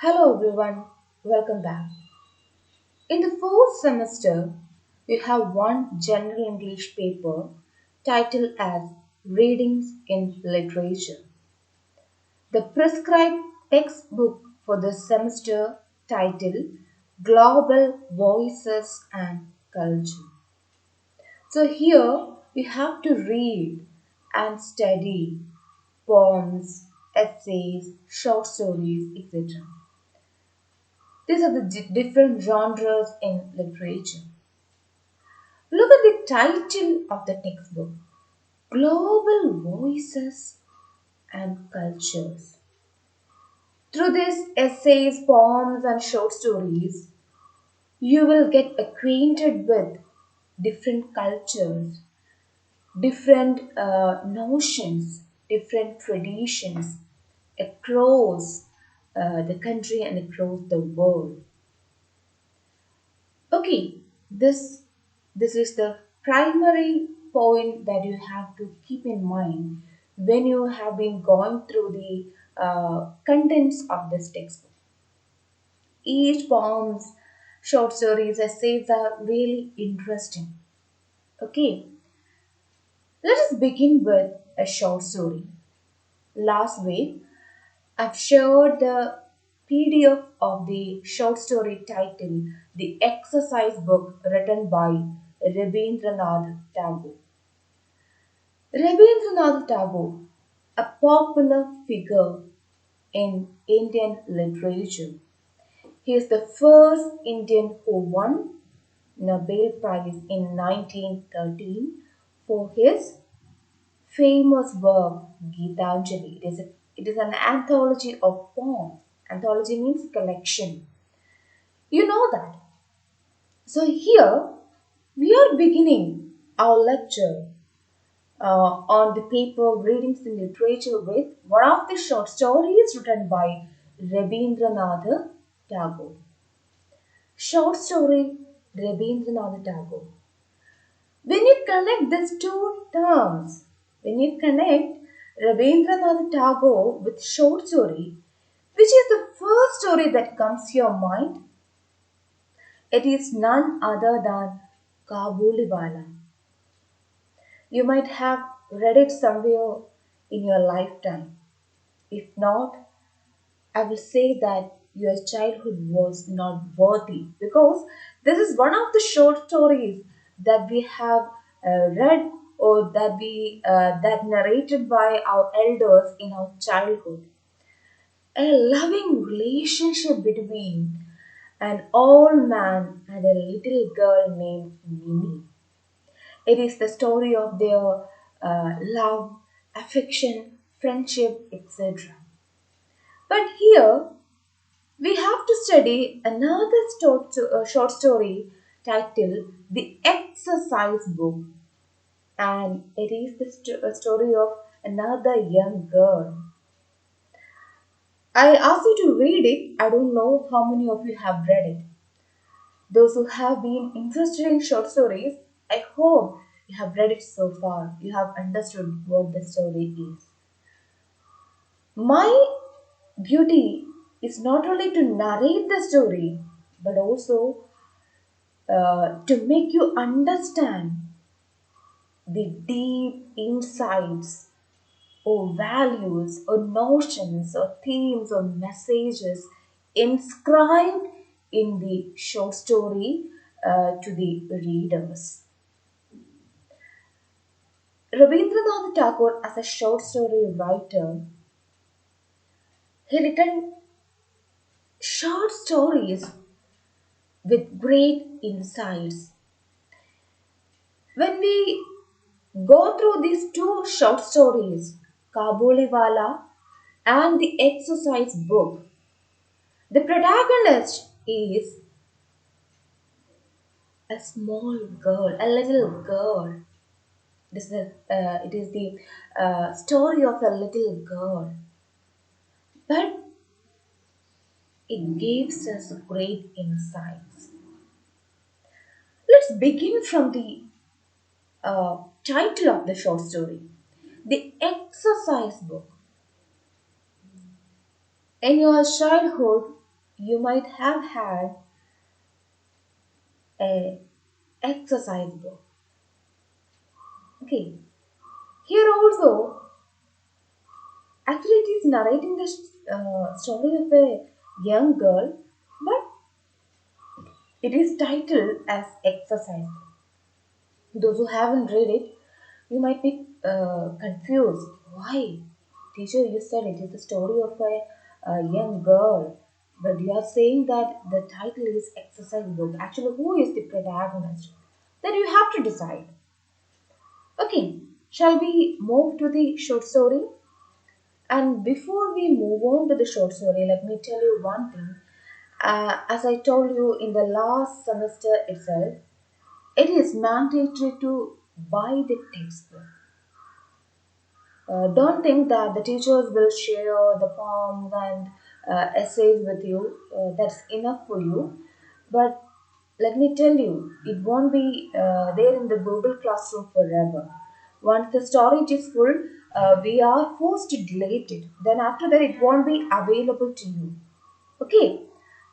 Hello everyone, welcome back. In the fourth semester, we have one general English paper titled as Readings in Literature. The prescribed textbook for the semester titled Global Voices and Culture. So here we have to read and study poems, essays, short stories, etc. These are the different genres in literature. Look at the title of the textbook Global Voices and Cultures. Through these essays, poems, and short stories, you will get acquainted with different cultures, different notions, different traditions across the country and across the world. Okay, this is the primary point that you have to keep in mind when you have been going through the contents of this textbook. Each poems, short stories, essays are really interesting. Okay, let us begin with a short story. Last week, I've shared the PDF of the short story titled The Exercise Book written by Rabindranath Tagore. Rabindranath Tagore, a popular figure in Indian literature. He is the first Indian who won Nobel Prize in 1913 for his famous work Gitanjali. It is an anthology of poems. Anthology means collection. You know that. So here we are beginning our lecture on the paper Readings in Literature with one of the short stories written by Rabindranath Tagore. Short story Rabindranath Tagore. When you connect these two terms, when you connect Rabindranath Tagore with short story, which is the first story that comes to your mind? It is none other than Kabuliwala. You might have read it somewhere in your lifetime. If not, I will say that your childhood was not worthy because this is one of the short stories that we have read or that narrated by our elders in our childhood. A loving relationship between an old man and a little girl named Mimi. It is the story of their love, affection, friendship, etc. But here we have to study another short story titled The Exercise Book, and it is the story of another young girl. I asked you to read it. I don't know how many of you have read it. Those who have been interested in short stories, I hope you have read it so far. You have understood what the story is. My duty is not only to narrate the story, but also to make you understand the deep insights or values or notions or themes or messages inscribed in the short story to the readers. Rabindranath Tagore, as a short story writer, he written short stories with great insights. When we go through these two short stories, Kabuliwala and the exercise book, the protagonist is a small girl, a little girl. It is the story of a little girl, but it gives us great insights. Let's begin from the title of the short story, The Exercise Book. In your childhood, you might have had a exercise book. Okay, here also, actually, it is narrating the story of a young girl, but it is titled as exercise book. Those who haven't read it, you might be confused. Why? Teacher, you said it is the story of a young girl, but you are saying that the title is exercise book. Actually, who is the protagonist? Then you have to decide. Okay, shall we move to the short story? And before we move on to the short story, let me tell you one thing. As I told you in the last semester itself, it is mandatory to buy the textbook. Don't think that the teachers will share the poems and essays with you. That's enough for you. But let me tell you, it won't be there in the Google Classroom forever. Once the storage is full, we are forced to delete it. Then after that, it won't be available to you. Okay,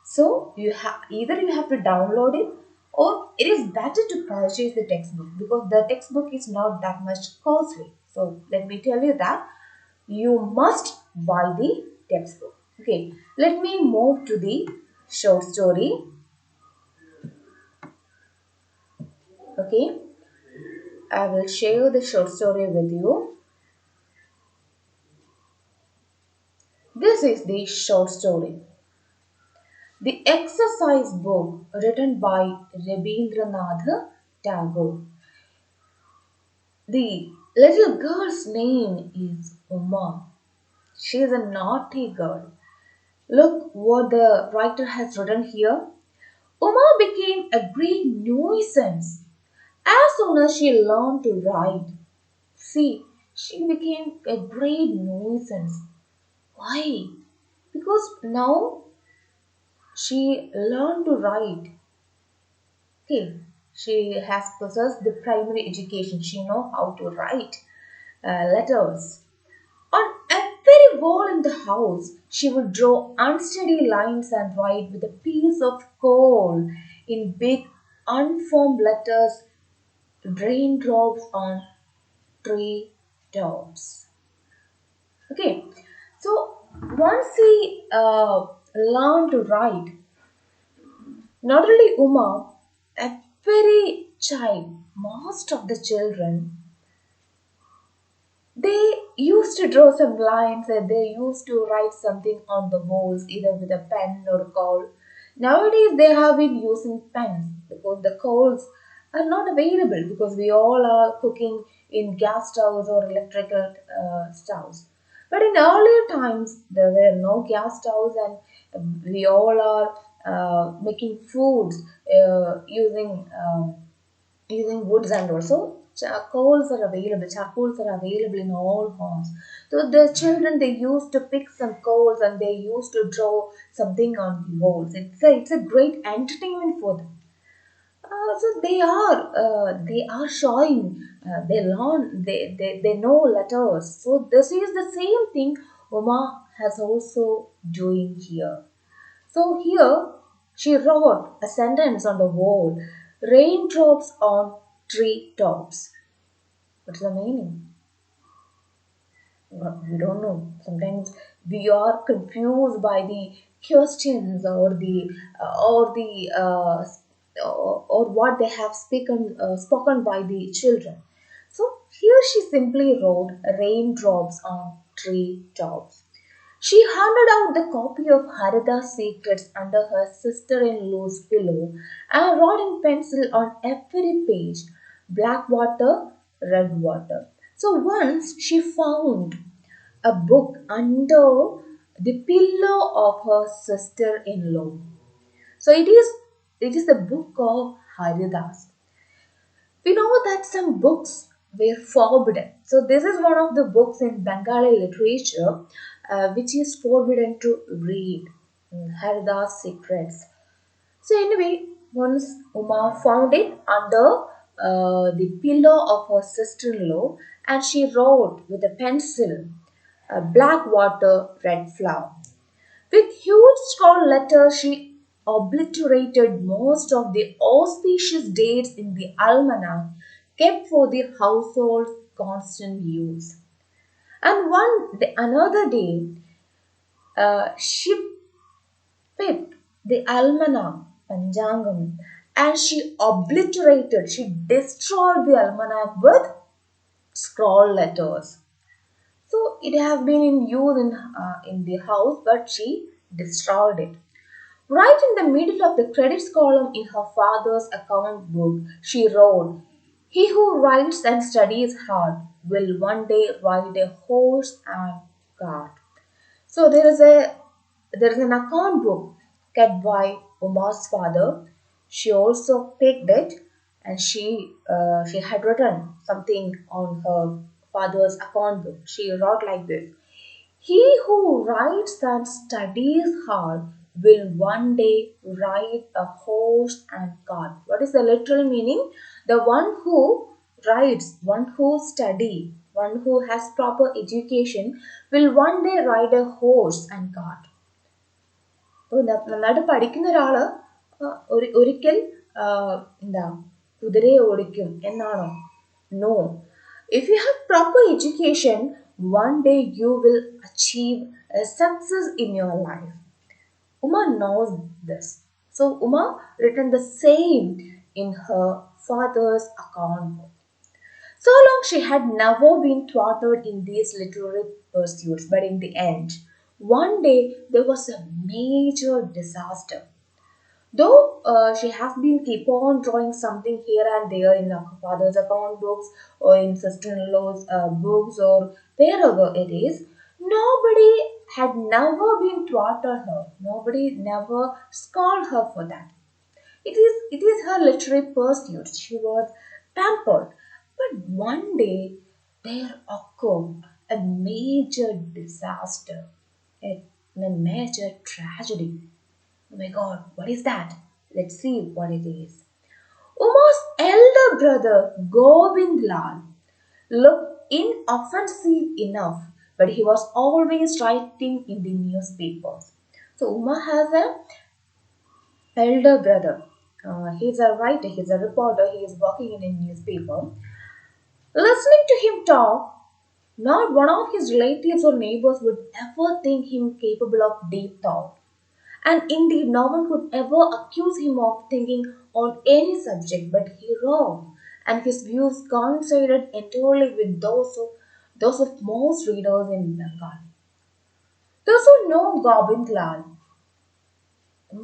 so either you have to download it or it is better to purchase the textbook because the textbook is not that much costly. So let me tell you that you must buy the textbook. Okay, let me move to the short story. Okay, I will share the short story with you. This is the short story. The exercise book written by Rabindranath Tagore. The little girl's name is Uma. She is a naughty girl. Look what the writer has written here. Uma became a great nuisance as soon as she learned to write. See, she became a great nuisance. Why? Because now she learned to write. Okay, she has possessed the primary education. She know how to write letters. On every wall in the house, she would draw unsteady lines and write with a piece of coal in big, unformed letters, raindrops on tree tops. Okay, so once she learned to write, not only Uma, every child, most of the children they used to draw some lines and they used to write something on the walls, either with a pen or a coal. Nowadays, they have been using pens because the coals are not available because we all are cooking in gas stoves or electrical stoves. But in earlier times, there were no gas stoves and we all are making foods using woods and also charcoals are available in all homes. So the children they used to pick some coals and they used to draw something on the walls. It's a great entertainment for them. So they are showing they learn they know letters. So this is the same thing Uma has also doing here. So here she wrote a sentence on the wall, raindrops on tree tops. What's the meaning? We don't know. Sometimes we are confused by the questions or what they have spoken by the children. So here she simply wrote raindrops on tree tops. She handed out the copy of Harida's Secrets under her sister-in-law's pillow and wrote in pencil on every page, black water, red water. So once she found a book under the pillow of her sister-in-law. So it is the book of Haridas. We know that some books were forbidden. So this is one of the books in Bengali literature which is forbidden to read. Haridas Secrets. So anyway, once Uma found it under the pillow of her sister-in-law and she wrote with a pencil, black water, red flower. With huge scrawled letters, she obliterated most of the auspicious dates in the almanac kept for the household's constant use. And another day, she picked the almanac, Panjangam, and she obliterated, she destroyed the almanac with scrawled letters. So it has been in use in the house, but she destroyed it. Right in the middle of the credits column in her father's account book, she wrote, "He who writes and studies hard will one day ride a horse and cart." So there is an account book kept by Uma's father. She also picked it, and she had written something on her father's account book. She wrote like this: "He who writes and studies hard will one day ride a horse and cart." What is the literal meaning? The one who writes, one who study, one who has proper education will one day ride a horse and cart. അപ്പോൾ നന്നായിട്ട് പഠിക്കുന്ന ഒരാള് ഒരിക്കൽ എന്താ കുതിരയെ ഓടിക്കും എന്നാണോ? No. If you have proper education, one day you will achieve a success in your life. Uma knows this. So Uma written the same in her father's account book. So long she had never been thwarted in these literary pursuits, but in the end, one day there was a major disaster. Though she has been keep on drawing something here and there in her father's account books or in sister-in-law's books or wherever it is, nobody had never been thwarted her. Nobody never scolded her for that. It is her literary pursuit. She was pampered. But one day there occurred a major disaster, a major tragedy. Oh my god, what is that? Let's see what it is. Uma's elder brother, Govind Lal, looked inoffensive enough, but he was always writing in the newspapers. So Uma has a elder brother. He's a writer, he's a reporter, he is working in a newspaper. Listening to him talk, not one of his relatives or neighbors would ever think him capable of deep thought. And indeed, no one could ever accuse him of thinking on any subject, but he wrote, and his views coincided entirely with those of most readers in Bengal. Those who know Gobind Lal,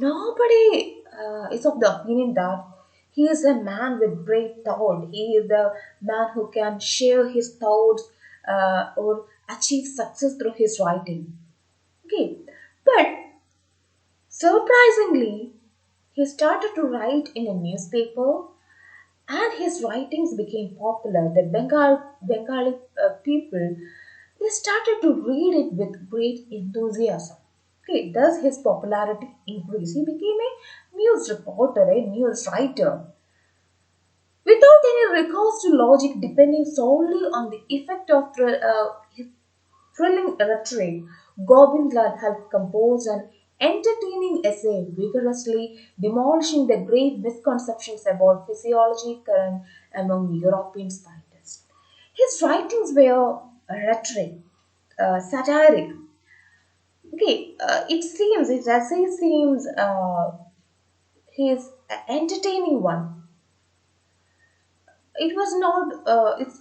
nobody is of the opinion that he is a man with great thought. He is a man who can share his thoughts or achieve success through his writing. Okay, but surprisingly, he started to write in a newspaper and his writings became popular. The Bengali people, they started to read it with great enthusiasm. Okay, thus his popularity increased. He became a news reporter, a news writer. Without any recourse to logic, depending solely on the effect of his thrilling rhetoric, Gobind Lal had composed an entertaining essay vigorously demolishing the grave misconceptions about physiology current among European scientists. His writings were rhetoric, satiric. Okay, his essay seems his entertaining one. It was not,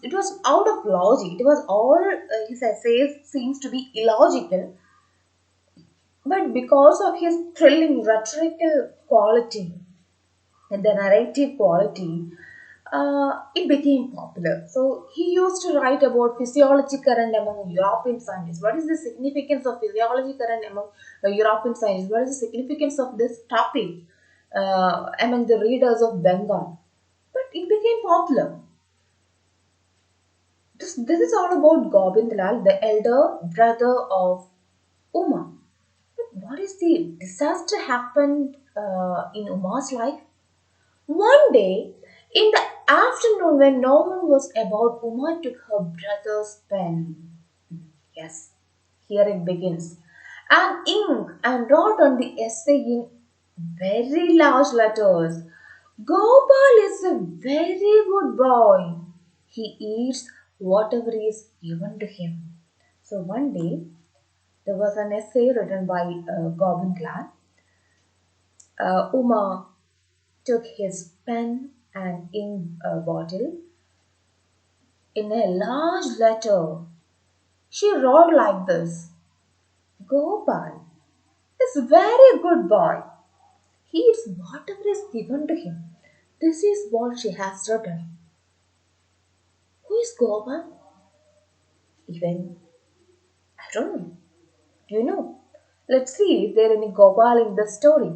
it was out of logic. It was all, his essays seems to be illogical, but because of his thrilling rhetorical quality and the narrative quality, it became popular. So he used to write about physiology current among European scientists. What is the significance of physiology current among European scientists? What is the significance of this topic among the readers of Bengal? But it became popular. This is all about Gobind Lal, the elder brother of Uma. But what is the disaster happened in Uma's life? One day, in the afternoon, when no one was about, Uma took her brother's pen. Yes, here it begins. and ink and wrote on the essay in very large letters. Gopal is a very good boy. He eats whatever is given to him. So one day there was an essay written by Govind. Uma took his pen and ink bottle in a large letter. She wrote like this: Gopal is a very good boy. He eats whatever is given to him. This is what she has written. Who is Gopal? Even I don't know. Do you know? Let's see if there is any Gopal in the story.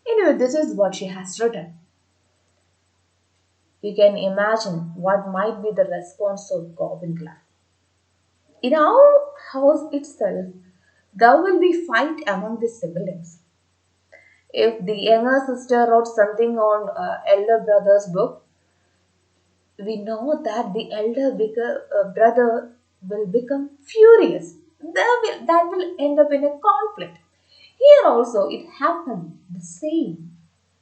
Anyway, this is what she has written. You can imagine what might be the response of Govind. In our house itself, there will be fight among the siblings. If the younger sister wrote something on elder brother's book, we know that the brother will become furious. That will end up in a conflict. Here also it happened the same.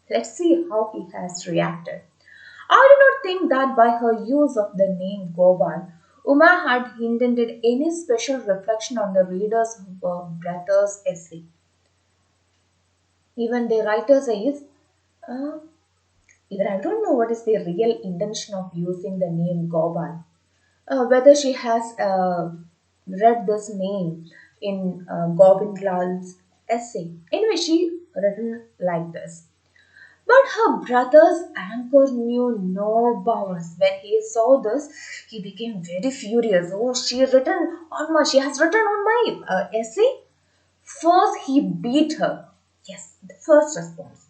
Let's see how he has reacted. I do not think that by her use of the name Gopal, Uma had intended any special reflection on the reader's brother's essay. Even the writer says, uh, even I don't know what is the real intention of using the name Gopal. Whether she has read this name in Gobind Lal's essay. Anyway, she written like this. But her brother's anger knew no bounds. When he saw this, he became very furious. Oh, she has written on my essay. First, he beat her. Yes, the first response.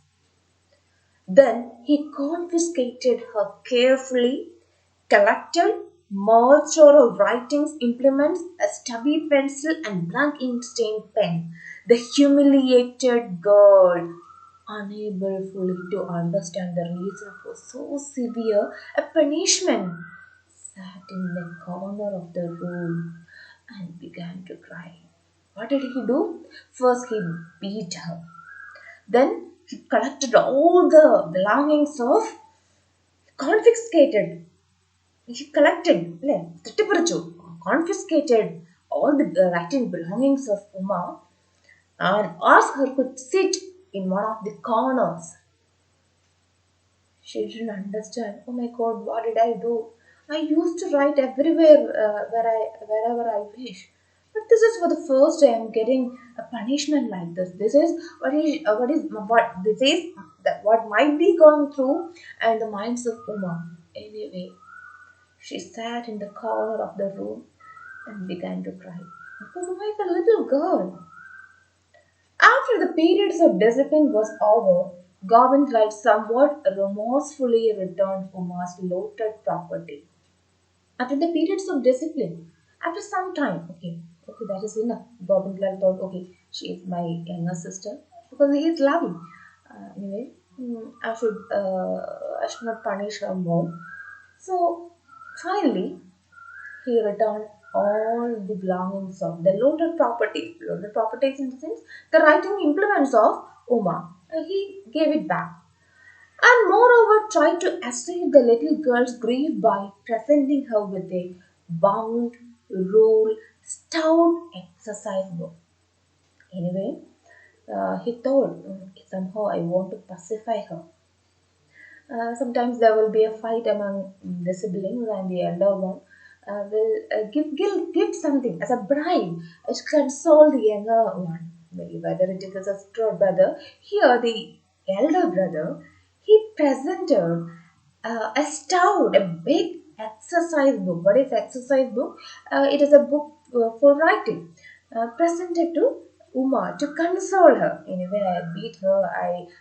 Then he confiscated her carefully, collected molds or writing implements, a stubby pencil, and blank ink stained pen. The humiliated girl, unable fully to understand the reason for so severe a punishment, sat in the corner of the room and began to cry. What did he do? First, he beat her. Then he collected all the belongings of confiscated. He collected, അല്ലേ തട്ടിപ്പറിച്ചു confiscated all the writing belongings of Uma and asked her to sit in one of the corners. She didn't understand. Oh my God, what did I do? I used to write everywhere wherever I wish. But this is for the first time getting a punishment like this. This is what this is that what might be going through and the minds of Uma. Anyway, she sat in the corner of the room and began to cry. Because Uma is a little girl. After the periods of discipline was over, Govind Light somewhat remorsefully returned Uma's looted property. After the periods of discipline, after some time, okay, that is enough. Govind Lal thought, okay, she is my younger sister because he is loving. Anyway, I should not punish her more. So finally, he returned all the belongings of the looted properties in the sense the writing implements of Uma. He gave it back and moreover tried to assuage the little girl's grief by presenting her with a bound, ruled, stout exercise book. Anyway, he thought somehow I want to pacify her. Sometimes there will be a fight among the siblings, and the elder one will give something as a bribe to console the younger one. Whether it is a sister or brother, here the elder brother he presented a stout, a big exercise book. What is exercise book? It is a book for writing. Presented to Uma to console her. Anyway, I beat her,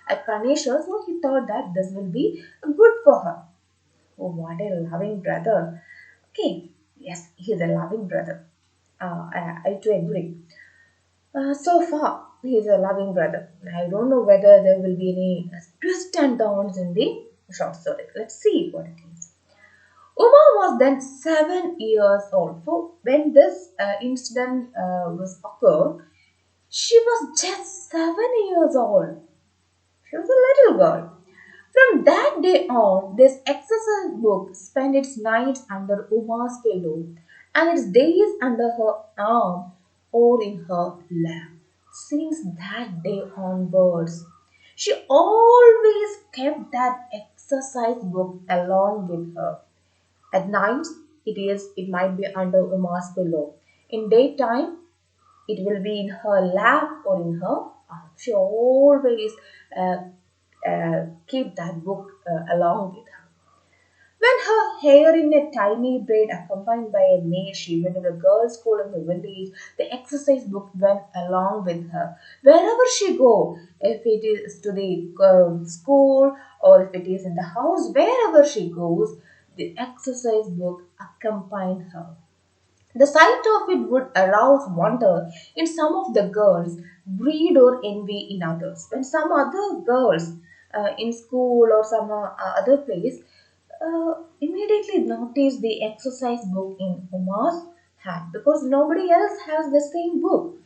I punish her, so he thought that this will be good for her. Oh, what a loving brother. Okay, yes, he is a loving brother. I too agree. So far, he is a loving brother. I don't know whether there will be any twists and turns in the short story. Let's see what it is. Uma was then 7 years old. So when this incident was occurred, She was just 7 years old. She was a little girl. From that day on, this exercise book spent its nights under Uma's pillow and its days under her arm or in her lap. Since that day onwards, she always kept that exercise book along with her. At night, it might be under Uma's pillow. In daytime, it will be in her lap or in her arm. She always uh, keep that book along with her. When her hair in a tiny braid accompanied by a maid, she went to the girls' school in the village. The exercise book went along with her. Wherever she go, if it is to the school or if it is in the house, wherever she goes, the exercise book accompanied her. The sight of it would arouse wonder in some of the girls, greed or envy in others. When some other girls in school or some other place immediately notice the exercise book in Uma's hand because nobody else has the same book.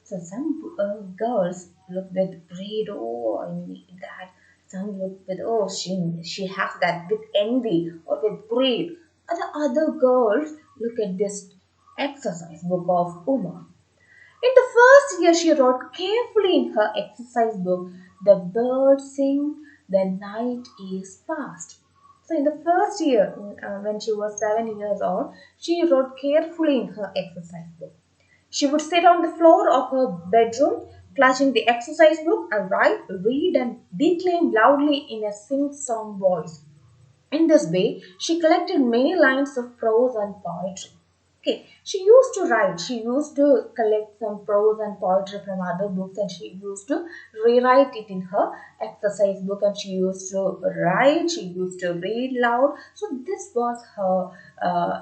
So some girls look with greed, oh, I need that. Some look with, oh, she has that with envy or with greed. And the other girls look at this exercise book of Uma. In the first year, she wrote carefully in her exercise book, "The birds sing, the night is past." So, in the first year, when she was 7 years old, she wrote carefully in her exercise book. She would sit on the floor of her bedroom, clutching the exercise book, and write, read, and declaim loudly in a sing song voice. In this way, she collected many lines of prose and poetry. Okay, she used to write, she used to collect some prose and poetry from other books and she used to rewrite it in her exercise book and she used to write, she used to read loud. So, this was her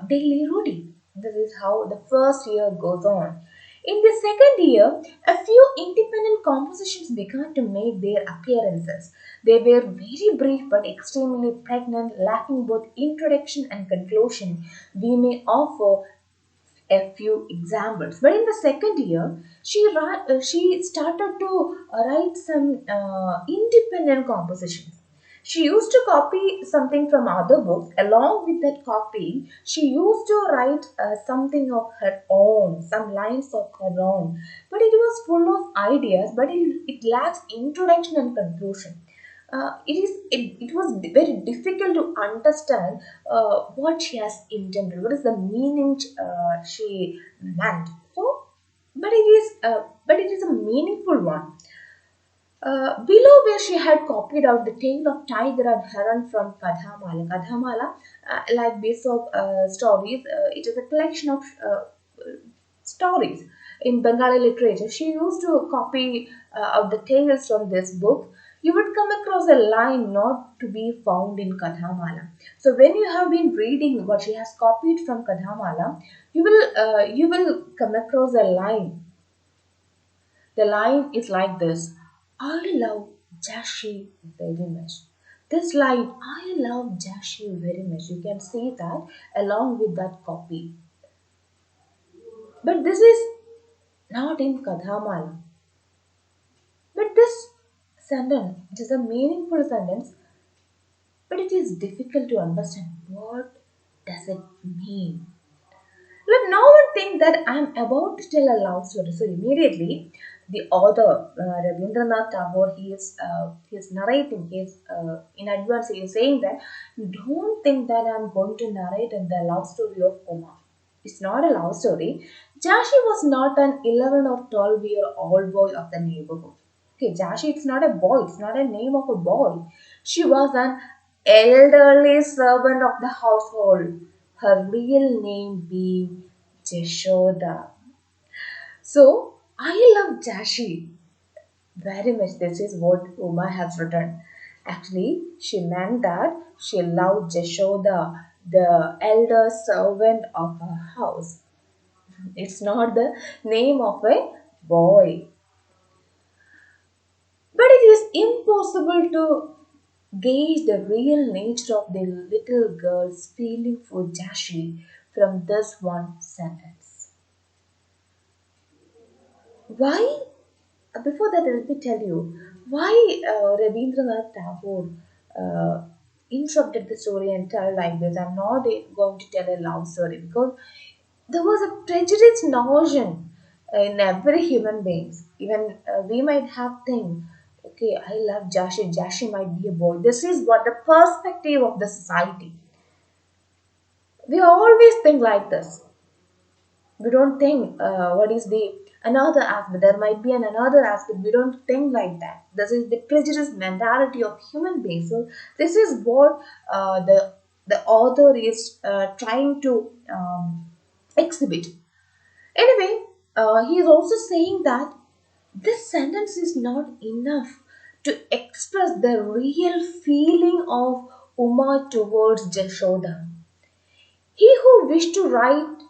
daily routine. This is how the first year goes on. In the second year, a few independent compositions began to make their appearances. They were very brief but extremely pregnant, lacking both introduction and conclusion. We may offer a few examples. But in the second year, she started to write some independent compositions. She used to copy something from other books. Along with that copying, she used to write something of her own, some lines of her own. But it was full of ideas, but it lacks introduction and conclusion. It was very difficult to understand what she has intended, what is the meaning she meant. So, but it is a meaningful one. Below where she had copied out the tale of tiger and heron from Kadhamala. Kadhamala, like Aesop stories, it is a collection of stories in Bengali literature. She used to copy out the tales from this book. You would come across a line not to be found in Kadhamala. So when you have been reading what she has copied from Kadhamala, you will come across a line. The line is like this: I love Jashi very much. This line, I love Jashi very much. You can see that along with that copy. But this is not in Kadhamala. But this sentence, it is a meaningful sentence, but it is difficult to understand. What does it mean? Let no one think that I am about to tell a love story. So immediately, the author Rabindranath Tagore, he is narrating. He is in advance. He is saying that don't think that I am going to narrate the love story of Uma. It's not a love story. Jashi was not an 11 or 12-year-old boy of the neighborhood. Okay, Jashi, it's not a boy. It's not a name of a boy. She was an elderly servant of the household, her real name being Jashoda. So, I love Jashi very much. This is what Uma has written. Actually, she meant that she loved Jashoda, the elder servant of her house. It's not the name of a boy. But it is impossible to gauge the real nature of the little girl's feeling for Jashi from this one sentence. Why? before that, let me tell you why Rabindranath Tagore uh, interrupted the story and tell like this. I'm not going to tell a love story because there was a prejudice notion in every human being. Even we might have think, okay, I love Jashi. Jashi might be a boy. This is what the perspective of the society. We always think like this. We don't think what is the another aspect. There might be another aspect. We don't think like that. This is the prejudice mentality of human beings. So this is what the author is trying to exhibit. Anyway, he is also saying that this sentence is not enough to express the real feeling of Uma towards Jashoda. He who wished to write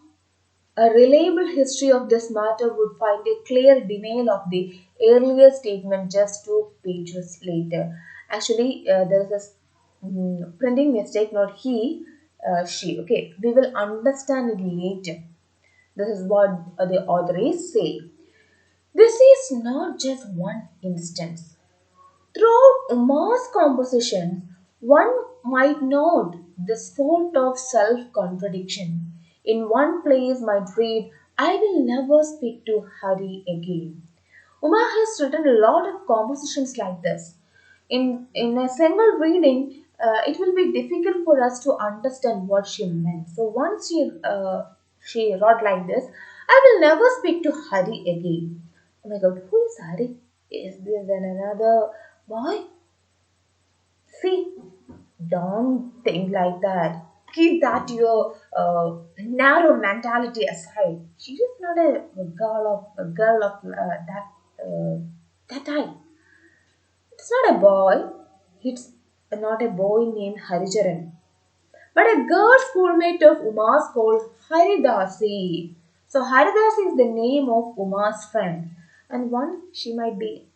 a reliable history of this matter would find a clear denial of the earlier statement just 2 pages later. Actually, there is a printing mistake, not he, she. Okay, we will understand it later. This is what the author is saying. This is not just one instance. Throughout Uma's compositions, one might note this fault of self contradiction. In one place might read, I will never speak to Hari again. Uma has written a lot of compositions like this. In a single reading, it will be difficult for us to understand what she meant. So once she wrote like this, I will never speak to Hari again. Oh my God, who is Hari? Is this another boy? See, don't think like that. Keep that your narrow mentality aside. She is not a girl of that type. It's not a boy. It's not a boy named Haricharan, but a girl schoolmate of Uma's called Haridasi. So Haridasi is the name of Uma's friend, and once she might be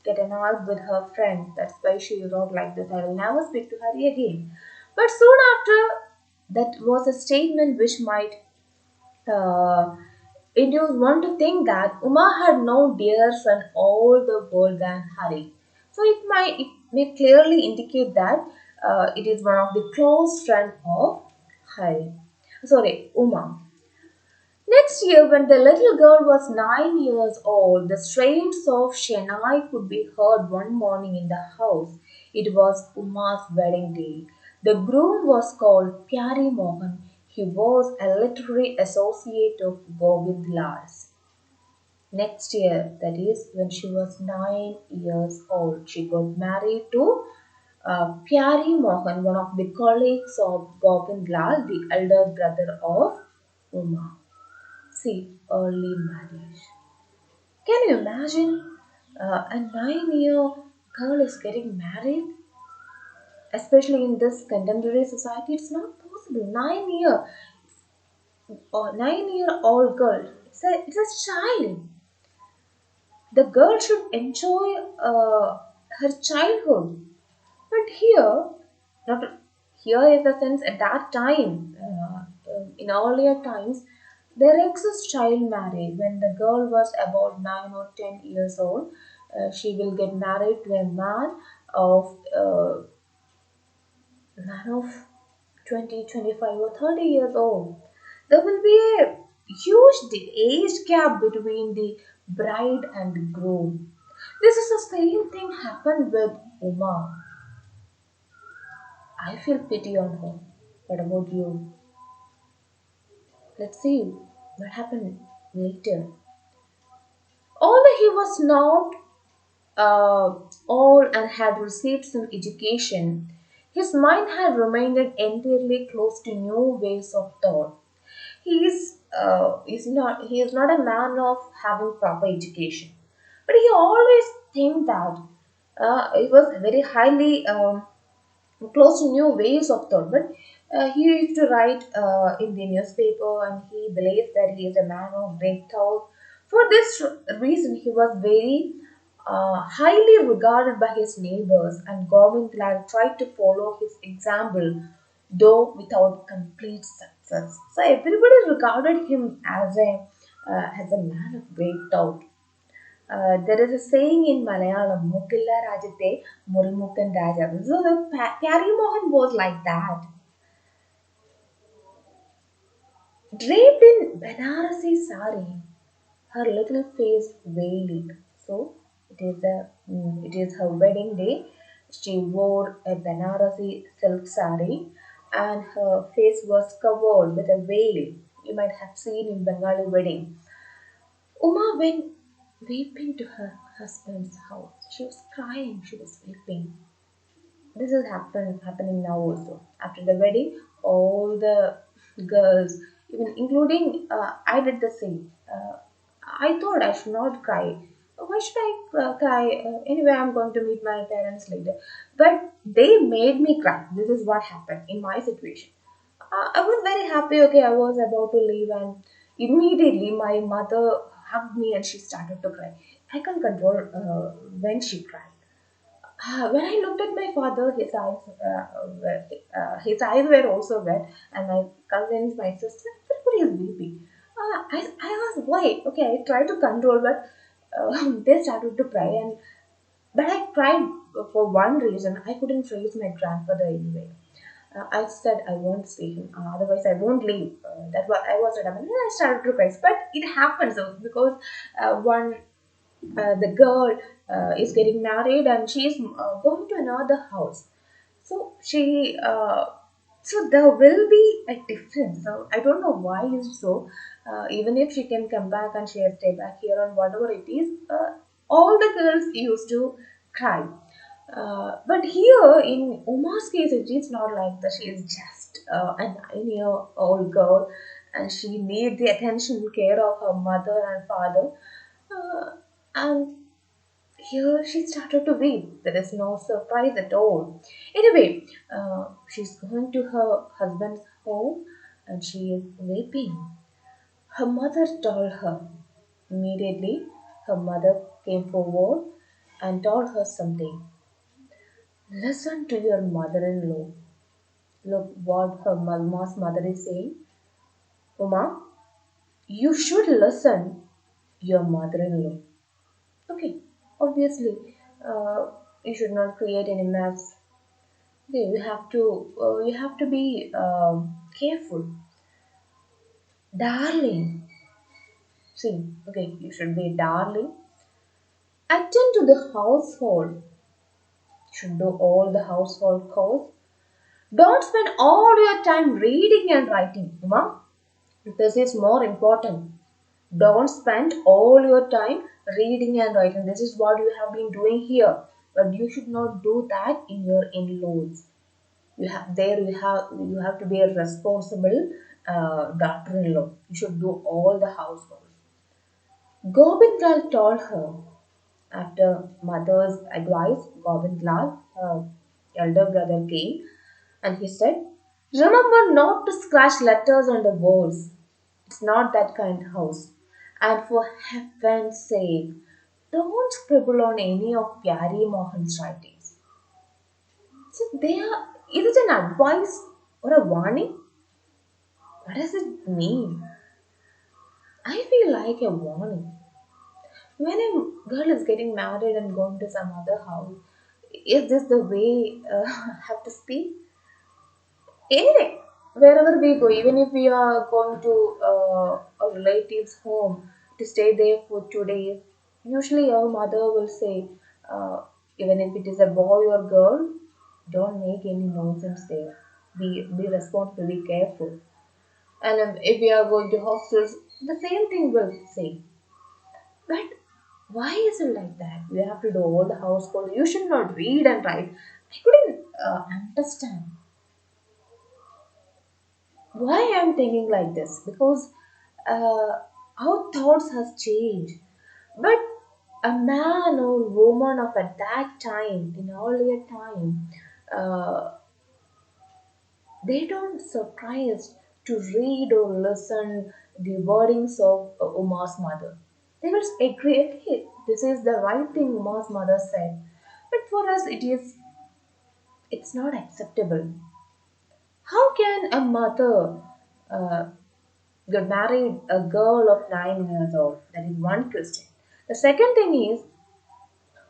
get annoyed with her friend. That's why she wrote like this. I will never speak to Hari again. But soon after, that was a statement which might uh, induce one to think that Uma had no dearer friend all the world than Hari. So it may clearly indicate that it is one of the close friend of Hari. Sorry, Uma. Next year, when the little girl was 9 years old, the strains of Chennai could be heard one morning in the house. It was Uma's wedding day. The groom was called Pyari Mohan. He was a literary associate of Govind Lal's. Next year, that is when she was 9 years old, she got married to Pyari Mohan, one of the colleagues of Govind Lal, the elder brother of Uma. See, early marriage. Can you imagine a 9 year girl is getting married? Especially in this contemporary society, it's not possible. 9 year old girl, it's a child. The girl should enjoy her childhood. But here, not here in the sense at that time, in earlier times, there exists child marriage. When the girl was about 9 or 10 years old, she will get married to a man of 20, 25, or 30 years old. There will be a huge age gap between the bride and the groom. This is the same thing happened with Uma. I feel pity on her. What about you? Let's see what happened later. Although he was not old and had received some education, his mind had remained entirely closed to new ways of thought. He is not a man of having proper education, but he always think that he was very highly close to new ways of thought. But he used to write in the newspaper, and he believes that he is a man of great thought. For this reason, he was very highly regarded by his neighbors, and Govind Lal tried to follow his example, though without complete success. So everybody regarded him as a man of great thought. There is a saying in Malayalam, Mukilla Rajate Murimukan Raja. So the Pyari Mohan was like that. Draped in Banarasi sari, her little face veiled. So it is her wedding day. She wore a Banarasi silk sari and her face was covered with a veil. You might have seen in Bengali wedding. Uma went weeping to her husband's house. She was crying, she was weeping. This is happening now also. After the wedding, all the girls, even including I did the same. I thought I should not cry. Why should I cry? Anyway, I'm going to meet my parents later. But they made me cry. This is what happened in my situation. I was very happy. Okay, I was about to leave, and immediately my mother hugged me and she started to cry. I can't control when she cried. When I looked at my father, his eyes were also wet, and my cousins, my sister, everybody is weeping. I was why? Okay, I tried to control, but they started to cry, and but I cried for one reason. I couldn't face my grandfather anyway. I said I won't see him, otherwise I won't leave. That's what I was determined. And I started to cry, but it happens because one the girl is getting married and she is going to another house. So so there will be a difference. So I don't know why is so. Even if she can come back and she has stay back here or whatever it is, all the girls used to cry. But here in Uma's case, it is not like that. She is just a 9-year-old girl, and she needs the attention and care of her mother and father. And here she started to weep. There is no surprise at all. Anyway, she's going to her husband's home and she is weeping. Her mother told her. Immediately, her mother came forward and told her something. Listen to your mother in law. Look what her Uma's mother is saying. Uma, you should listen your mother in law. Okay, obviously, you should not create any mess. Okay, you have to be careful, darling. See, okay, you should be darling. Attend to the household. You should do all the household chores. Don't spend all your time reading and writing, Uma. This is more important. Don't spend all your time reading and writing. This is what you have been doing here. But you should not do that in your in-laws. You have to be a responsible daughter-in-law. You should do all the household. Gobind told her after mother's advice. Gobind her elder brother, came and he said, "Remember not to scratch letters on the walls. It's not that kind of house. And for heaven's sake, don't scribble on any of Pyari Mohan's writings." So is it an advice or a warning? What does it mean? I feel like a warning. When a girl is getting married and going to some other house, is this the way I have to speak? Anyway, wherever we go, even if we are going to a relative's home to stay there for 2 days, usually our mother will say, even if it is a boy or girl, don't make any nonsense there. Be responsible, be careful. And if we are going to hostels, the same thing will say. But why is it like that? We have to do all the household. You should not read and write. I couldn't understand why I'm thinking like this because our thoughts has changed. But a man or woman of at that time, in earlier time, uh, they don't surprise to read or listen the wordings of Uma's mother. They will agree, okay, this is the right thing Uma's mother said. But for us, it's not acceptable. How can a mother uh, get married a girl of 9 years old? That is one question. The second thing is,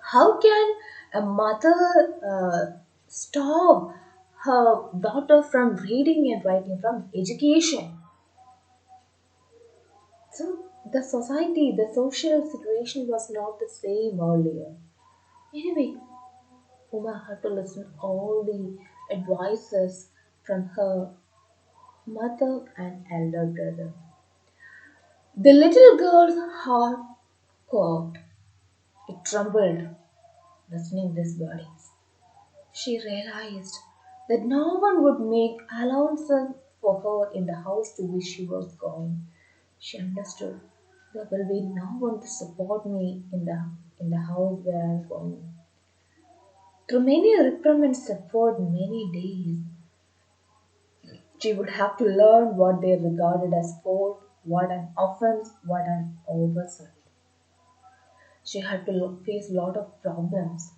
how can a mother stop her daughter from reading and writing, from education? So the society, the social situation was not the same earlier. Anyway, Uma had to listen all the advices from her mother and elder brother. The little girl's heart caught. It trembled, listening these words. She realized that no one would make allowances for her in the house to which she was going. She understood there will be no one to support me in the house where I am going. Through many reprimands suffered many days, she would have to learn what they regarded as fault, what an offense, what an oversight. She had to face a lot of problems.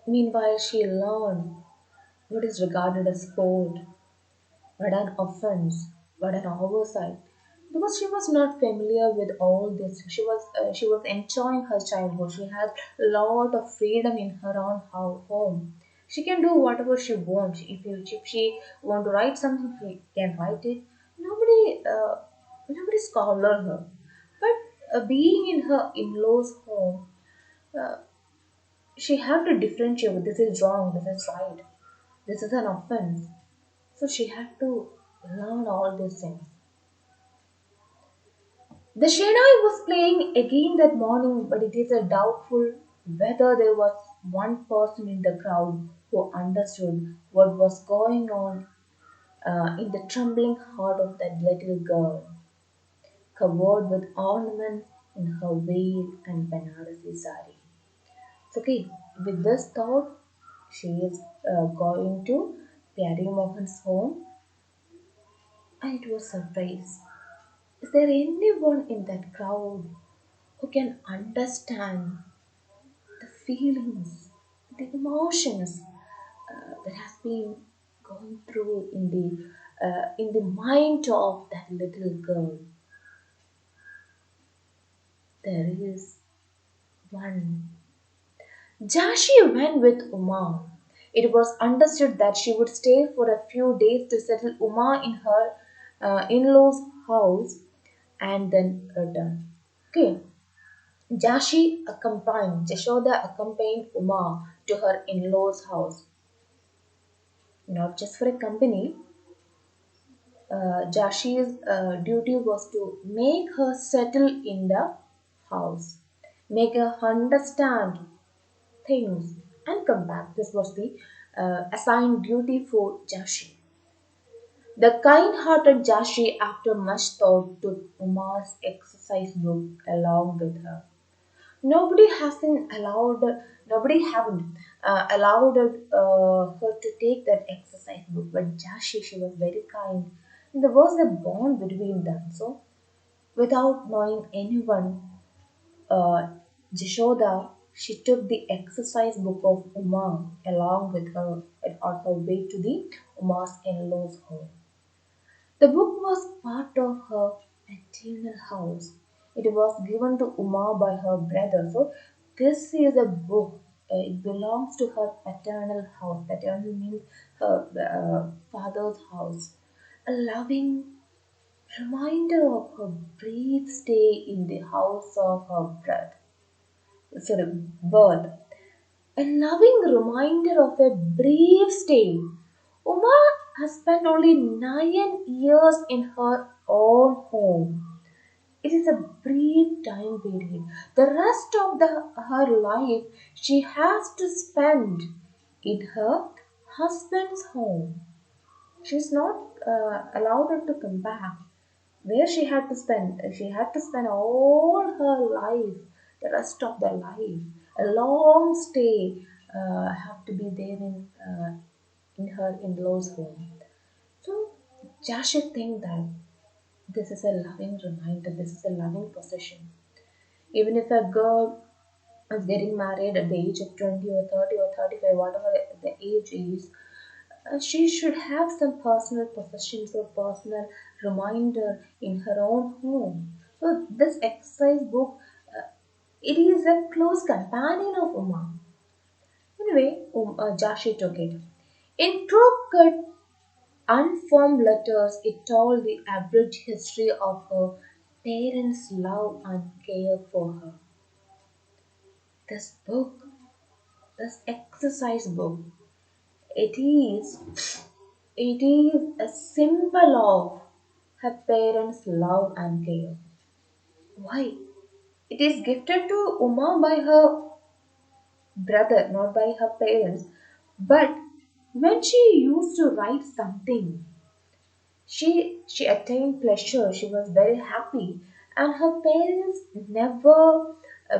Meanwhile, she learned what is regarded as fault, what an offense, what an oversight. Because she was not familiar with all this, she was enjoying her childhood. She had a lot of freedom in her own home. She can do whatever she wants. If she want to write something, she can write it. Nobody scholar her. But being in her in-laws' home, uh, she had to differentiate. This is wrong. This is right. This is an offense. So she had to learn all these things. The Shadai was playing again that morning, but it is a doubtful whether there was one person in the crowd who understood what was going on in the trembling heart of that little girl, covered with ornaments in her veil and Banarasi sari. So, okay, with this thought, she is going to Pyari Mohan's home, and it was surprise. Is there anyone in that crowd who can understand the feelings, the emotions that has been going through in the mind of that little girl? There is one. Jashi went with Uma. It was understood that she would stay for a few days to settle Uma in her in-laws' house and then return. Okay. Jashoda accompanied Uma to her in-laws' house, not just for a company. Jashi's duty was to make her settle in the house, make her understand things, and come back. This was the assigned duty for Jashi. The kind-hearted Jashi, after much thought, took Uma's exercise book along with her. Nobody hasn't allowed, nobody haven't allowed her to take that exercise book, but Jashi, she was very kind. And there was a bond between them. So, without knowing anyone, uh, Jashoda, she took the exercise book of Uma along with her on her way to the Uma's in-laws home. The book was part of her maternal house. It was given to Uma by her brother. So this is a book. It belongs to her paternal house. Paternal means her father's house. A loving reminder of her brief stay in the house of her birth. A loving reminder of a brief stay. Uma has spent only 9 years in her own home. It is a brief time period. The rest of her life she has to spend in her husband's home. She's not allowed her to come back. Where she had to spend all her life, the rest of the life, a long stay, have to be there in her in-laws home. So just should think that this is a loving reminder, this is a loving possession. Even if a girl is getting married at the age of 20 or 30 or 35, whatever the age is, she should have some personal possessions or personal reminder in her own home. So this exercise book, it is a close companion of Uma. Anyway, Jashi took it. In crooked, unformed letters, it told the abridged history of her parents' love and care for her. This book, this exercise book, it is it is a symbol of her parents' love and care. Why? It is gifted to Uma by her brother, not by her parents. But when she used to write something, she attained pleasure. She was very happy, and her parents never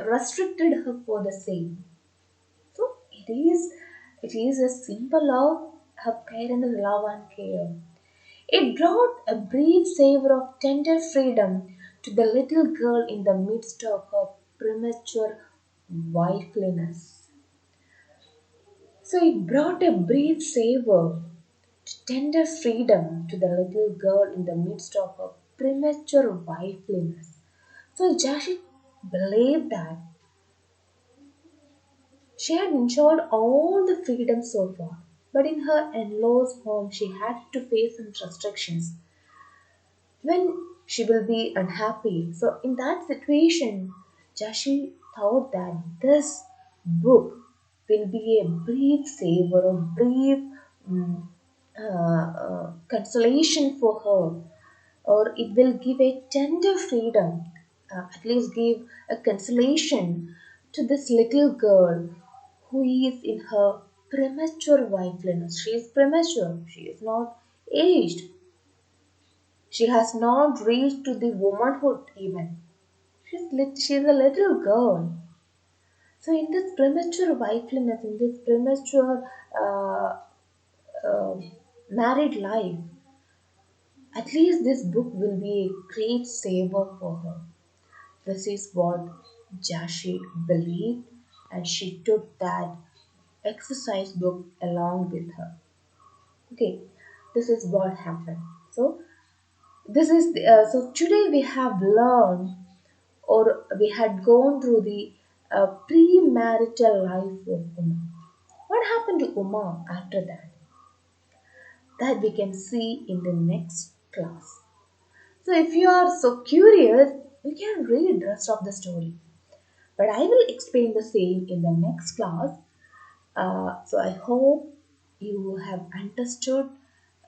restricted her for the same. So it is a symbol of her parents' love and care. It brought a brief savor of tender freedom to the little girl in the midst of her premature wifeliness. So it brought a brief savor to tender freedom to the little girl in the midst of her premature wifeliness. So Jashi believed that she had enjoyed all the freedom so far, but in her in-laws' home she had to face some restrictions when she will be unhappy. So in that situation, Jashi thought that this book will be a brief savor, a brief mm, consolation for her, or it will give a tender freedom, at least give a consolation to this little girl who is in her premature wifeliness. She is premature, she is not aged, she has not reached to the womanhood even. She's a little girl. So in this premature wifeliness, in this premature uh, married life, at least this book will be a great saver for her. This is what Jashi believed, and she took that exercise book along with her. Okay, this is what happened. So so today we have learned, or we had gone through the premarital life of Uma. What happened to Uma after that? That we can see in the next class. So if you are so curious, you can read the rest of the story. But I will explain the same in the next class. So I hope you have understood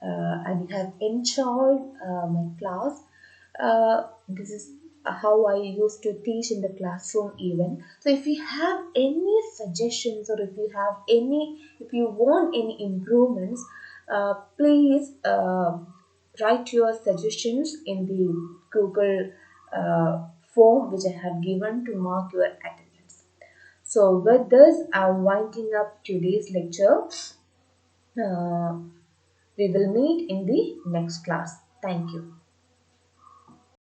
and you have enjoyed my class. This is how I used to teach in the classroom even. So if you have any suggestions, or if you want any improvements, please write your suggestions in the Google form which I have given to mark your attendance. So with this, I'm winding up today's lecture. Uh, we will meet in the next class. Thank you.